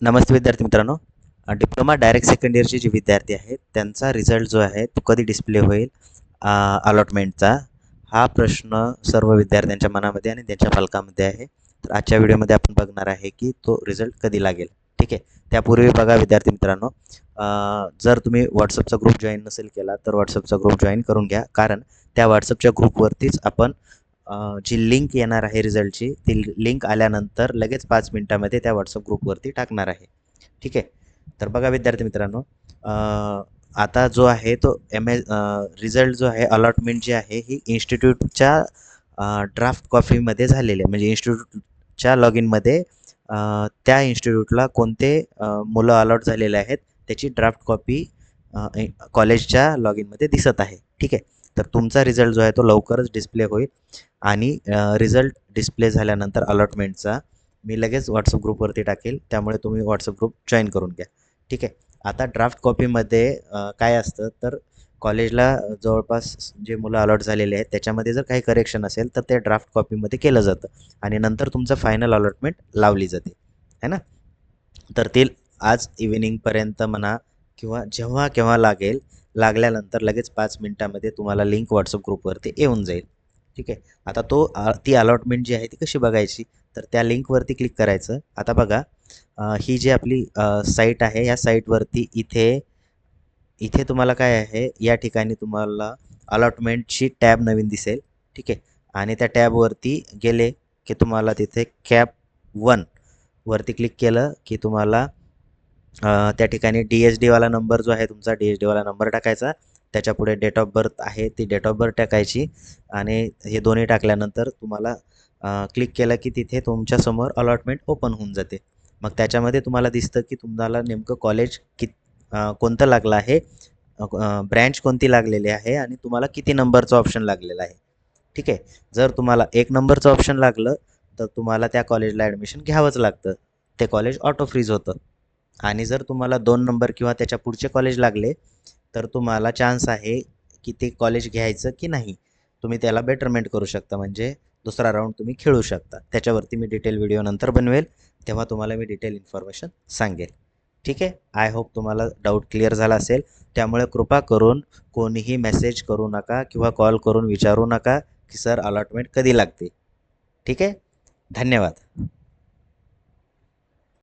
नमस्ते विद्यार्थी मित्रांनो. Diploma direct second इयरचे जे विद्यार्थी आहेत त्यांचा रिझल्ट जो आहे तो कधी डिस्प्ले होईल अलॉटमेंटचा, हा प्रश्न सर्व विद्यार्थ्यांच्या मनामध्ये आणि त्यांच्या पालकांमध्ये आहे. तर आजच्या व्हिडिओमध्ये आपण बघणार आहे की तो रिझल्ट कधी लागेल. ठीक आहे. त्यापूर्वी बघा विद्यार्थी मित्रांनो, जर तुम्ही व्हॉट्सअपचा ग्रुप जॉईन नसेल केला तर व्हॉट्सअपचा ग्रुप जॉईन करून घ्या. कारण त्या व्हॉट्सअपच्या ग्रुपवरतीच आपण जी लिंक येणार आहे रिझल्टची, ती लिंक आल्यानंतर लगेच 5 मिनिटामध्ये त्या व्हॉट्सअप ग्रुपवरती टाकणार आहे. ठीक आहे. तर बघा विद्यार्थी मित्रांनो, आता जो आहे तो रिझल्ट जो आहे अलॉटमेंट जी आहे ही इन्स्टिट्यूटच्या ड्राफ्ट कॉपीमध्ये झालेली आहे. म्हणजे इन्स्टिट्यूटच्या लॉग इनमध्ये त्या इन्स्टिट्यूटला कोणते मुलं अलॉट झालेले आहेत त्याची ड्राफ्ट कॉपी कॉलेजच्या लॉग इनमध्ये दिसत आहे. ठीक आहे. तर तुमचा रिझल्ट जो आहे तो लवकरच डिस्प्ले होईल आणि रिझल्ट डिस्प्ले झाल्यानंतर अलॉटमेंटचा मी लगेच व्हॉट्सअप ग्रुपवरती टाकेल. त्यामुळे तुम्ही व्हॉट्सअप ग्रुप जॉईन करून घ्या. ठीक आहे. आता ड्राफ्ट कॉपीमध्ये काय असतं तर कॉलेजला जवळपास जे मुलं अलॉट झालेले आहेत त्याच्यामध्ये जर काही करेक्शन असेल तर ते ड्राफ्ट कॉपीमध्ये केलं जातं आणि नंतर तुमचं फायनल अलॉटमेंट लावली जाते, है ना. तर ते आज इव्हिनिंगपर्यंत म्हणा किंवा जेव्हा केव्हा लागेल, लागल्यानंतर लगेच 5 मिनिटामध्ये तुम्हाला लिंक व्हॉट्सअप ग्रुपवरती येऊन जाईल. ठीक आहे. आता ती अलॉटमेंट जी आहे ती कशी बघायची, तर त्या लिंकवरती क्लिक करायचं. आता बघा, ही जी आपली साईट आहे या साईटवरती इथे इथे तुम्हाला काय आहे, या ठिकाणी तुम्हाला अलॉटमेंटची टॅब नवीन दिसेल. ठीक आहे. आणि त्या टॅबवरती गेले की तुम्हाला तिथे कॅप 1 वरती क्लिक केलं की तुम्हाला त्या ठिकाणी DSDवाला नंबर जो आहे तुमचा DSDवाला नंबर टाकायचा. त्याच्यापुढे डेट ऑफ बर्थ आहे ती डेट ऑफ बर्थ टाकायची आणि हे दोन्ही टाकल्यानंतर तुम्हाला क्लिक केलं की तिथे तुमच्यासमोर अलॉटमेंट ओपन होऊन जाते. मग त्याच्यामध्ये तुम्हाला दिसतं की तुम्हाला नेमकं कॉलेज कोणतं लागलं आहे, ब्रँच कोणती लागलेली आहे आणि तुम्हाला किती नंबरचं ऑप्शन लागलेलं आहे. ठीक आहे. जर तुम्हाला 1 नंबरचं ऑप्शन लागलं तर तुम्हाला त्या कॉलेजला ॲडमिशन घ्यावंच लागतं. ते कॉलेज ऑटो फ्रीज होतं. आणि जर तुम्हाला 2 नंबर किंवा त्याच्या पुढचे कॉलेज लागले तर तुम्हाला चान्स आहे की ते कॉलेज घ्यायचं की नाही. तुम्ही त्याला बेटरमेंट करू शकता, म्हणजे दुसरा राऊंड तुम्ही खेळू शकता. त्याच्यावरती मी डिटेल व्हिडिओ नंतर बनवेल, तेव्हा तुम्हाला मी डिटेल इन्फॉर्मेशन सांगेल. ठीक आहे. आय होप तुम्हाला डाऊट क्लिअर झाला असेल. त्यामुळे कृपा करून कोणीही मेसेज करू नका किंवा कॉल करून विचारू नका की सर अलॉटमेंट कधी लागते. ठीक आहे. धन्यवाद.